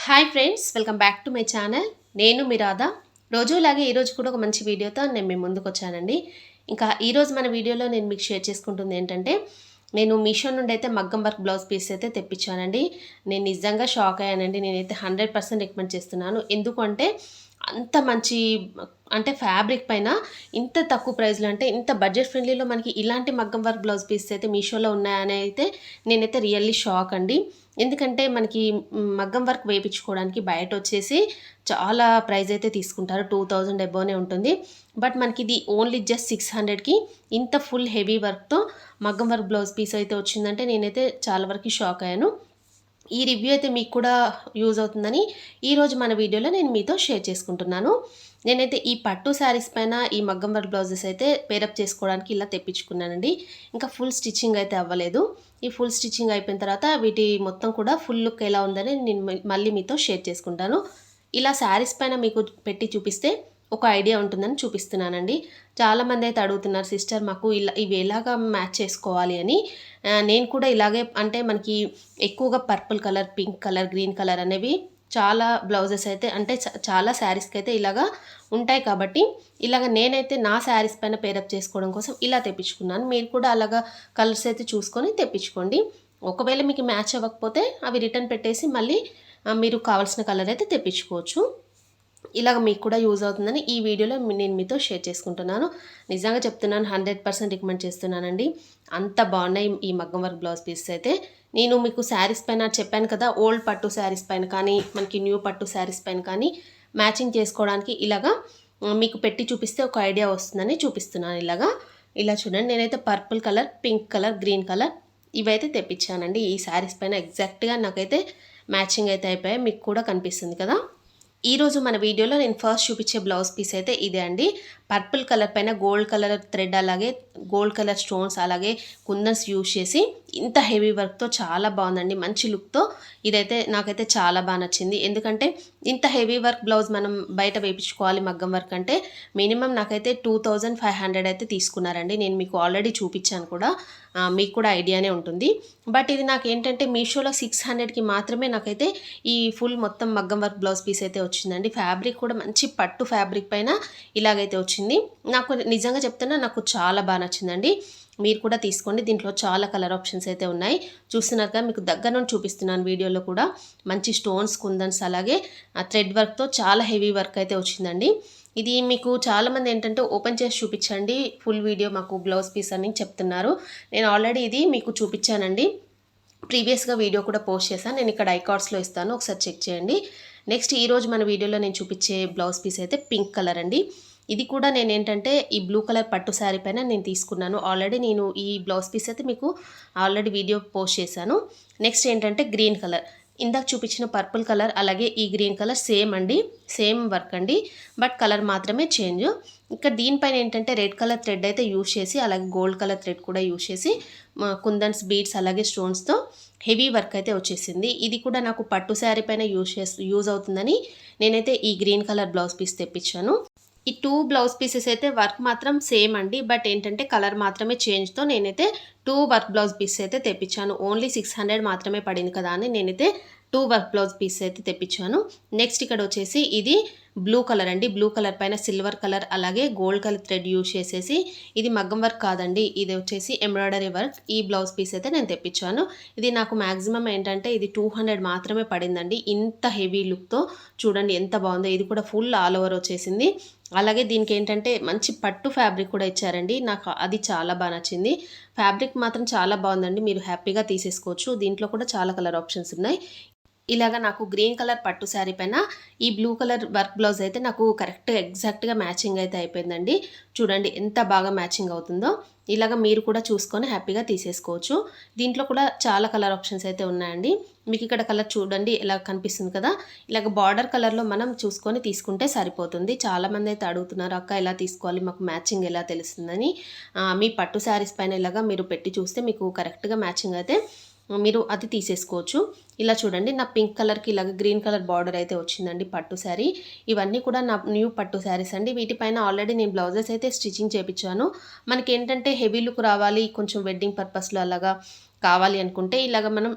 Hi friends, welcome back to my channel. నేను మీ రాధా. రోజులాగే ఈరోజు కూడా ఒక మంచి వీడియోతో నేను మీ ముందుకు వచ్చానండి. ఇంకా ఈరోజు మన వీడియోలో నేను మీకు షేర్ చేసుకుంటుంది ఏంటంటే, నేను మీషో నుండి అయితే మగ్గం వర్క్ బ్లౌజ్ పీస్ అయితే తెప్పించానండి. నేను నిజంగా షాక్ అయ్యానండి. నేనైతే 100% రికమెండ్ చేస్తున్నాను. ఎందుకంటే అంత మంచి అంటే ఫ్యాబ్రిక్ పైన ఇంత తక్కువ ప్రైస్లో, అంటే ఇంత బడ్జెట్ ఫ్రెండ్లీలో మనకి ఇలాంటి మగ్గం వర్క్ బ్లౌజ్ పీస్ అయితే మీషోలో ఉన్నాయని అయితే నేనైతే రియల్లీ షాక్ అండి. ఎందుకంటే మనకి మగ్గం వర్క్ వేయించుకోవడానికి బయట వచ్చేసి చాలా ప్రైస్ అయితే తీసుకుంటారు. 2000 అబోనే ఉంటుంది. బట్ మనకి ఇది ఓన్లీ జస్ట్ 600కి ఇంత ఫుల్ హెవీ వర్క్తో మగ్గం వర్క్ బ్లౌజ్ పీస్ అయితే వచ్చిందంటే నేనైతే చాలా వరకు షాక్ అయ్యాను. ఈ రివ్యూ అయితే మీకు కూడా యూజ్ అవుతుందని ఈరోజు మన వీడియోలో నేను మీతో షేర్ చేసుకుంటున్నాను. నేనైతే ఈ పట్టు శారీస్ పైన ఈ మగ్గం వర్క్ బ్లౌజెస్ అయితే పేరప్ చేసుకోవడానికి ఇలా తెప్పించుకున్నానండి. ఇంకా ఫుల్ స్టిచ్చింగ్ అయితే అవ్వలేదు. ఈ ఫుల్ స్టిచ్చింగ్ అయిపోయిన తర్వాత వీటి మొత్తం కూడా ఫుల్ లుక్ ఎలా ఉందని నేను మళ్ళీ మీతో షేర్ చేసుకుంటాను. ఇలా శారీస్ పైన మీకు పెట్టి చూపిస్తే ఒక ఐడియా ఉంటుందని చూపిస్తున్నానండి. చాలామంది అయితే అడుగుతున్నారు, సిస్టర్ మాకు ఇలా ఇవి ఎలాగా మ్యాచ్ చేసుకోవాలి అని. నేను కూడా ఇలాగే, అంటే మనకి ఎక్కువగా purple colour, pink colour, green colour అనేవి చాలా బ్లౌజెస్ అయితే, అంటే చాలా శారీస్కి అయితే ఇలాగా ఉంటాయి. కాబట్టి ఇలాగ నేనైతే నా శారీస్ పైన పేరప్ చేసుకోవడం కోసం ఇలా తెప్పించుకున్నాను. మీరు కూడా అలాగా కలర్స్ అయితే చూసుకొని తెప్పించుకోండి. ఒకవేళ మీకు మ్యాచ్ అవ్వకపోతే అవి రిటర్న్ పెట్టేసి మళ్ళీ మీరు కావాల్సిన కలర్ అయితే తెప్పించుకోవచ్చు. ఇలాగ మీకు కూడా యూజ్ అవుతుందని ఈ వీడియోలో నేను మీతో షేర్ చేసుకుంటున్నాను. నిజంగా చెప్తున్నాను, 100% రికమెండ్ చేస్తున్నానండి. అంత బాగున్నాయి ఈ మగ్గం వర్క్ బ్లౌజ్ పీసెస్ అయితే. నేను మీకు శారీస్ పైన చెప్పాను కదా, ఓల్డ్ పట్టు శారీస్ పైన కానీ మనకి న్యూ పట్టు శారీస్ పైన కానీ మ్యాచింగ్ చేసుకోవడానికి ఇలాగా మీకు పెట్టి చూపిస్తే ఒక ఐడియా వస్తుందని చూపిస్తున్నాను. ఇలా చూడండి, నేనైతే purple colour, pink colour, green colour ఇవైతే తెప్పించానండి. ఈ శారీస్ పైన ఎగ్జాక్ట్గా నాకైతే మ్యాచింగ్ అయితే అయిపోయాయి. మీకు కూడా కనిపిస్తుంది కదా. ఈరోజు మన వీడియోలో నేను ఫస్ట్ చూపించే బ్లౌజ్ పీస్ అయితే ఇదే అండి. పర్పుల్ కలర్ పైన గోల్డ్ కలర్ థ్రెడ్, అలాగే గోల్డ్ కలర్ స్టోన్స్, అలాగే కుందన్స్ యూజ్ చేసి ఇంత హెవీ వర్క్తో చాలా బాగుందండి. మంచి లుక్తో ఇదైతే నాకైతే చాలా బాగా నచ్చింది. ఎందుకంటే ఇంత హెవీ వర్క్ బ్లౌజ్ మనం బయట వేయించుకోవాలి మగ్గం వర్క్ అంటే మినిమం నాకైతే 2500 అయితే తీసుకున్నారండి. నేను మీకు ఆల్రెడీ చూపించాను కూడా, మీకు కూడా ఐడియానే ఉంటుంది. బట్ ఇది నాకు ఏంటంటే మీషోలో 600కి మాత్రమే నాకైతే ఈ ఫుల్ మొత్తం మగ్గం వర్క్ బ్లౌజ్ పీస్ అయితే వచ్చిందండి. ఫ్యాబ్రిక్ కూడా మంచి పట్టు ఫ్యాబ్రిక్ పైన ఇలాగైతే వచ్చింది. నాకు నిజంగా చెప్తున్నా, నాకు చాలా బాగా నచ్చిందండి. మీరు కూడా తీసుకోండి. దీంట్లో చాలా కలర్ ఆప్షన్స్ అయితే ఉన్నాయి. చూస్తున్నారుగా, మీకు దగ్గర నుండి చూపిస్తున్నాను వీడియోలో కూడా. మంచి స్టోన్స్, కుందన్స్, అలాగే థ్రెడ్ వర్క్తో చాలా హెవీ వర్క్ అయితే వచ్చిందండి. ఇది మీకు చాలామంది ఏంటంటే ఓపెన్ చేసి చూపించండి ఫుల్ వీడియో మాకు బ్లౌజ్ పీస్ అని చెప్తున్నారు. నేను ఆల్రెడీ ఇది మీకు చూపించానండి. ప్రీవియస్గా వీడియో కూడా పోస్ట్ చేశాను. నేను ఇక్కడ ఐకార్డ్స్లో ఇస్తాను, ఒకసారి చెక్ చేయండి. నెక్స్ట్ ఈరోజు మన వీడియోలో నేను చూపించే బ్లౌజ్ పీస్ అయితే పింక్ కలర్ అండి. ఇది కూడా నేను ఏంటంటే ఈ బ్లూ కలర్ పట్టు శారీ పైన నేను తీసుకున్నాను. ఆల్రెడీ నేను ఈ బ్లౌజ్ పీస్ అయితే మీకు ఆల్రెడీ వీడియో పోస్ట్ చేశాను. నెక్స్ట్ ఏంటంటే గ్రీన్ కలర్, ఇందాక చూపించిన పర్పుల్ కలర్ అలాగే ఈ గ్రీన్ కలర్ సేమ్ అండి, సేమ్ వర్క్ అండి. బట్ కలర్ మాత్రమే చేంజ్. ఇక్కడ దీనిపైన ఏంటంటే రెడ్ కలర్ థ్రెడ్ అయితే యూజ్ చేసి, అలాగే గోల్డ్ కలర్ థ్రెడ్ కూడా యూజ్ చేసి కుందన్స్, బీడ్స్, అలాగే స్టోన్స్తో హెవీ వర్క్ అయితే వచ్చేసింది. ఇది కూడా నాకు పట్టు శారీ పైన యూజ్ అవుతుందని నేనైతే ఈ గ్రీన్ కలర్ బ్లౌజ్ పీస్ తెప్పించాను. ఈ 2 బ్లౌజ్ పీసెస్ అయితే వర్క్ మాత్రం సేమ్ అండి. బట్ ఏంటంటే కలర్ మాత్రమే చేంజ్తో నేనైతే 2 వర్క్ బ్లౌజ్ పీసెస్ అయితే తెప్పించాను. ఓన్లీ 600 మాత్రమే పడింది కదా అని నేనైతే 2 వర్క్ బ్లౌజ్ పీసెస్ అయితే తెప్పించాను. నెక్స్ట్ ఇక్కడ వచ్చేసి ఇది బ్లూ కలర్ అండి. బ్లూ కలర్ పైన సిల్వర్ కలర్ అలాగే గోల్డ్ కలర్ థ్రెడ్ యూజ్ చేసేసి, ఇది మగ్గం వర్క్ కాదండి, ఇది వచ్చేసి ఎంబ్రాయిడరీ వర్క్. ఈ బ్లౌజ్ పీస్ అయితే నేను తెప్పించాను. ఇది నాకు మ్యాక్సిమం ఏంటంటే ఇది 200 మాత్రమే పడిందండి. ఇంత హెవీ లుక్తో చూడండి ఎంత బాగుందో. ఇది కూడా ఫుల్ ఆల్ ఓవర్ వచ్చేసింది. అలాగే దీనికి ఏంటంటే మంచి పట్టు ఫ్యాబ్రిక్ కూడా ఇచ్చారండి. నాకు అది చాలా బాగా నచ్చింది. ఫ్యాబ్రిక్ మాత్రం చాలా బాగుందండి. మీరు హ్యాపీగా తీసేసుకోవచ్చు. దీంట్లో కూడా చాలా కలర్ ఆప్షన్స్ ఉన్నాయి. ఇలాగ నాకు గ్రీన్ కలర్ పట్టు శారీ పైన ఈ బ్లూ కలర్ వర్క్ బ్లౌజ్ అయితే నాకు ఎగ్జాక్ట్గా మ్యాచింగ్ అయితే అయిపోయిందండి. చూడండి ఎంత బాగా మ్యాచింగ్ అవుతుందో. ఇలాగ మీరు కూడా చూసుకొని హ్యాపీగా తీసేసుకోవచ్చు. దీంట్లో కూడా చాలా కలర్ ఆప్షన్స్ అయితే ఉన్నాయండి. మీకు ఇక్కడ కలర్ చూడండి ఎలా కనిపిస్తుంది కదా. ఇలాగ బార్డర్ కలర్లో మనం చూసుకొని తీసుకుంటే సరిపోతుంది. చాలామంది అయితే అడుగుతున్నారు, అక్క ఎలా తీసుకోవాలి, మాకు మ్యాచింగ్ ఎలా తెలుస్తుందని. మీ పట్టు శారీస్ పైన ఇలాగ మీరు పెట్టి చూస్తే మీకు కరెక్ట్గా మ్యాచింగ్ అయితే మీరు అది తీసేసుకోవచ్చు. ఇలా చూడండి, నా పింక్ కలర్కి ఇలాగ గ్రీన్ కలర్ బార్డర్ అయితే వచ్చిందండి పట్టు శారీ. ఇవన్నీ కూడా నా న్యూ పట్టు శారీస్ అండి. వీటిపైన ఆల్రెడీ నేను బ్లౌజెస్ అయితే స్టిచ్చింగ్ చేయించాను. మనకి ఏంటంటే హెవీ లుక్ రావాలి, కొంచెం వెడ్డింగ్ పర్పస్లో అలాగా కావాలి అనుకుంటే ఇలాగ మనం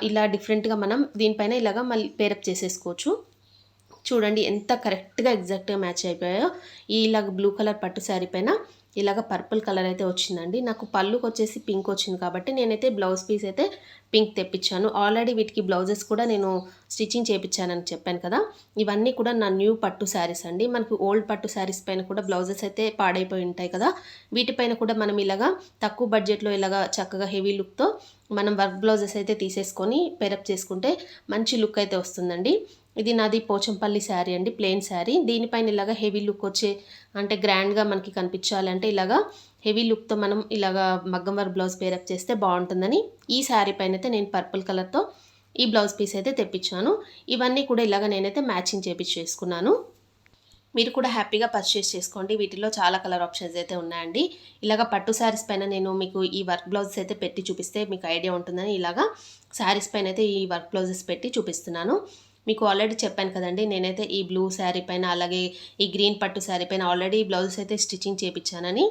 ఇలా డిఫరెంట్గా మనం దీనిపైన ఇలాగ మళ్ళీ పేరప్ చేసేసుకోవచ్చు. చూడండి ఎంత కరెక్ట్గా ఎగ్జాక్ట్గా మ్యాచ్ అయిపోయాయో. ఇలాగ బ్లూ కలర్ పట్టు శారీ పైన ఇలాగ పర్పుల్ కలర్ అయితే వచ్చిందండి. నాకు పళ్ళుకి వచ్చేసి పింక్ వచ్చింది కాబట్టి నేనైతే బ్లౌజ్ పీస్ అయితే పింక్ తెప్పించాను. ఆల్రెడీ వీటికి బ్లౌజెస్ కూడా నేను స్టిచ్చింగ్ చేయించానని చెప్పాను కదా. ఇవన్నీ కూడా నా న్యూ పట్టు శారీస్ అండి. మనకు ఓల్డ్ పట్టు శారీస్ పైన కూడా బ్లౌజెస్ అయితే పాడైపోయి ఉంటాయి కదా, వీటిపైన కూడా మనం ఇలాగా తక్కువ బడ్జెట్లో ఇలాగా చక్కగా హెవీ లుక్తో మనం వర్క్ బ్లౌజెస్ అయితే తీసేసుకొని పేరప్ చేసుకుంటే మంచి లుక్ అయితే వస్తుందండి. ఇది నాది పోచంపల్లి శారీ అండి, ప్లెయిన్ శారీ. దీనిపైన ఇలాగా హెవీ లుక్ వచ్చే అంటే గ్రాండ్గా మనకి కనిపించాలంటే ఇలాగా హెవీ లుక్తో మనం ఇలాగా మగ్గం వర్క్ బ్లౌజ్ పేరప్ చేస్తే బాగుంటుందని ఈ శారీ పైన అయితే నేను పర్పుల్ కలర్తో ఈ బ్లౌజ్ పీస్ అయితే తెప్పించాను. ఇవన్నీ కూడా ఇలాగ నేనైతే మ్యాచింగ్ చేసుకున్నాను. మీరు కూడా హ్యాపీగా పర్చేస్ చేసుకోండి. వీటిలో చాలా కలర్ ఆప్షన్స్ అయితే ఉన్నాయండి. ఇలాగ పట్టు శారీస్ పైన నేను మీకు ఈ వర్క్ బ్లౌజెస్ అయితే పెట్టి చూపిస్తే మీకు ఐడియా ఉంటుందని ఇలాగా శారీస్ పైన అయితే ఈ వర్క్ బ్లౌజెస్ పెట్టి చూపిస్తున్నాను. మీకు ఆల్రెడీ చెప్పాను కదండి, నేనైతే ఈ బ్లూ శారీ పైన అలాగే ఈ గ్రీన్ పట్టు శారీ పైన ఆల్రెడీ బ్లౌజెస్ అయితే స్టిచ్చింగ్ చేయించానని.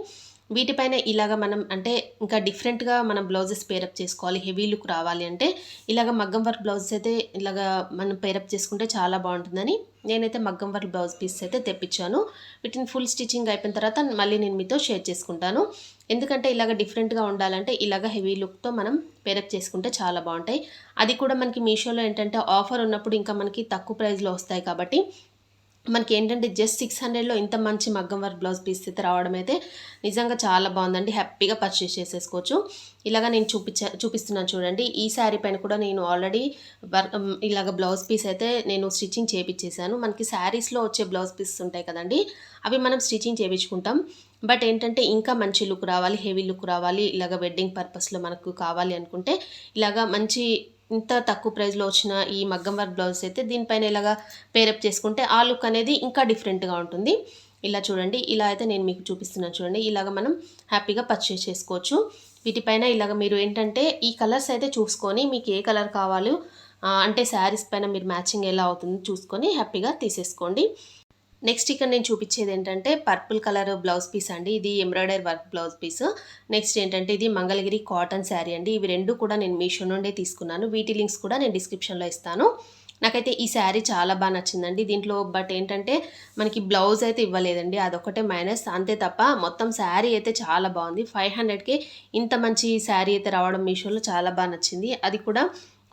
వీటిపైన ఇలాగ మనం అంటే ఇంకా డిఫరెంట్గా మనం బ్లౌజెస్ పేరప్ చేసుకోవాలి, హెవీ లుక్ రావాలి అంటే ఇలాగ మగ్గం వర్క్ బ్లౌజెస్ అయితే ఇలాగ మనం పేరప్ చేసుకుంటే చాలా బాగుంటుందని నేనైతే మగ్గం వర్క్ బ్లౌజ్ పీస్ అయితే తెప్పించాను. వీటిని ఫుల్ స్టిచ్చింగ్ అయిపోయిన తర్వాత మళ్ళీ నేను మీతో షేర్ చేసుకుంటాను. ఎందుకంటే ఇలాగ డిఫరెంట్గా ఉండాలంటే ఇలాగ హెవీ లుక్తో మనం పేరప్ చేసుకుంటే చాలా బాగుంటాయి. అది కూడా మనకి మీషోలో ఏంటంటే ఆఫర్ ఉన్నప్పుడు ఇంకా మనకి తక్కువ ప్రైస్లో వస్తాయి కాబట్టి మనకి ఏంటంటే జస్ట్ 600లో ఇంత మంచి మగ్గం వర్క్ బ్లౌజ్ పీస్ అయితే రావడం అయితే నిజంగా చాలా బాగుందండి. హ్యాపీగా పర్చేస్ చేసేసుకోవచ్చు. ఇలాగ నేను చూపిస్తున్నాను చూడండి. ఈ శారీ పైన కూడా నేను ఆల్రెడీ ఇలాగ బ్లౌజ్ పీస్ అయితే నేను స్టిచ్చింగ్ చేయించేసాను. మనకి శారీస్లో వచ్చే బ్లౌజ్ పీసెస్ ఉంటాయి కదండి, అవి మనం స్టిచ్చింగ్ చేయించుకుంటాం. బట్ ఏంటంటే ఇంకా మంచి లుక్ రావాలి, హెవీ లుక్ రావాలి, ఇలాగ వెడ్డింగ్ పర్పస్లో మనకు కావాలి అనుకుంటే ఇలాగ మంచి ఇంత తక్కువ ప్రైస్లో వచ్చిన ఈ మగ్గం వర్క్ బ్లౌజ్ అయితే దీనిపైన ఇలాగా పేరప్ చేసుకుంటే ఆ లుక్ అనేది ఇంకా డిఫరెంట్గా ఉంటుంది. ఇలా చూడండి, ఇలా అయితే నేను మీకు చూపిస్తున్నాను చూడండి. ఇలాగ మనం హ్యాపీగా పర్చేస్ చేసుకోవచ్చు. వీటిపైన ఇలాగ మీరు ఏంటంటే ఈ కలర్స్ అయితే చూసుకొని మీకు ఏ కలర్ కావాలో అంటే శారీస్ పైన మీరు మ్యాచింగ్ ఎలా అవుతుందో చూసుకొని హ్యాపీగా తీసేసుకోండి. నెక్స్ట్ ఇక్కడ నేను చూపించేది ఏంటంటే పర్పుల్ కలర్ బ్లౌజ్ పీస్ అండి. ఇది embroidery work blouse piece. Next ఏంటంటే ఇది మంగళగిరి కాటన్ శారీ అండి. ఇవి రెండు కూడా నేను మీషో నుండే తీసుకున్నాను. వీటి లింక్స్ కూడా నేను డిస్క్రిప్షన్లో ఇస్తాను. నాకైతే ఈ శారీ చాలా బాగా నచ్చిందండి. దీంట్లో బట్ ఏంటంటే మనకి బ్లౌజ్ అయితే ఇవ్వలేదండి, అదొకటే మైనస్. అంతే తప్ప మొత్తం శారీ అయితే చాలా బాగుంది. 500కే ఇంత మంచి శారీ అయితే రావడం మీషోలో చాలా బాగా నచ్చింది. అది కూడా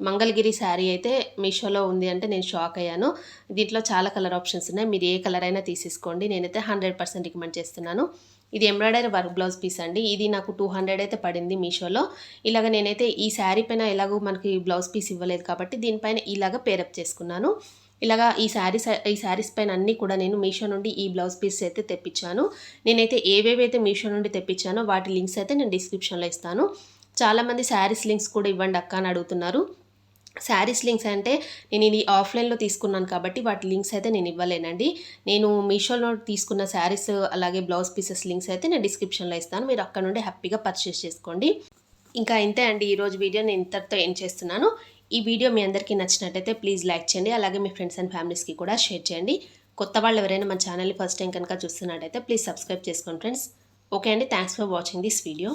మంగళగిరి శారీ అయితే మీషోలో ఉంది అంటే నేను షాక్ అయ్యాను. దీంట్లో చాలా కలర్ ఆప్షన్స్ ఉన్నాయి, మీరు ఏ కలర్ అయినా తీసేసుకోండి. నేనైతే 100% రికమెండ్ చేస్తున్నాను. ఇది ఎంబ్రాయిడరీ వర్క్ బ్లౌజ్ పీస్ అండి. ఇది నాకు 200 అయితే పడింది మీషోలో. ఇలాగ నేనైతే ఈ శారీ పైన ఎలాగో మనకి బ్లౌజ్ పీస్ ఇవ్వలేదు కాబట్టి దీనిపైన ఇలాగ పేరప్ చేసుకున్నాను. ఇలాగా ఈ శారీస్ పైన అన్నీ కూడా నేను మీషో నుండి ఈ బ్లౌజ్ పీస్ అయితే తెప్పించాను. నేనైతే ఏవేవైతే మీషో నుండి తెప్పించానో వాటి లింక్స్ అయితే నేను డిస్క్రిప్షన్లో ఇస్తాను. చాలామంది శారీస్ లింక్స్ కూడా ఇవ్వండి అక్క అని అడుగుతున్నారు. శారీస్ లింక్స్ అంటే నేను ఇది ఆఫ్లైన్లో తీసుకున్నాను కాబట్టి వాటి లింక్స్ అయితే నేను ఇవ్వలేనండి. నేను మీషోలో తీసుకున్న శారీస్ అలాగే బ్లౌజ్ పీసెస్ లింక్స్ అయితే నేను డిస్క్రిప్షన్లో ఇస్తాను. మీరు అక్కడ నుండి హ్యాపీగా పర్చేస్ చేసుకోండి. ఇంకా ఇంతే అండి, ఈరోజు వీడియో నేను ఇంతటితో ఎండ్ చేస్తున్నాను. ఈ వీడియో మీ అందరికీ నచ్చినట్టయితే ప్లీజ్ లైక్ చేయండి. అలాగే మీ ఫ్రెండ్స్ అండ్ ఫ్యామిలీస్కి కూడా షేర్ చేయండి. కొత్త వాళ్ళు ఎవరైనా మన ఛానల్ని ఫస్ట్ టైం కనుక చూస్తున్నట్టయితే ప్లీజ్ సబ్స్క్రైబ్ చేసుకోండి ఫ్రెండ్స్. ఓకే అండి, thanks for watching this video.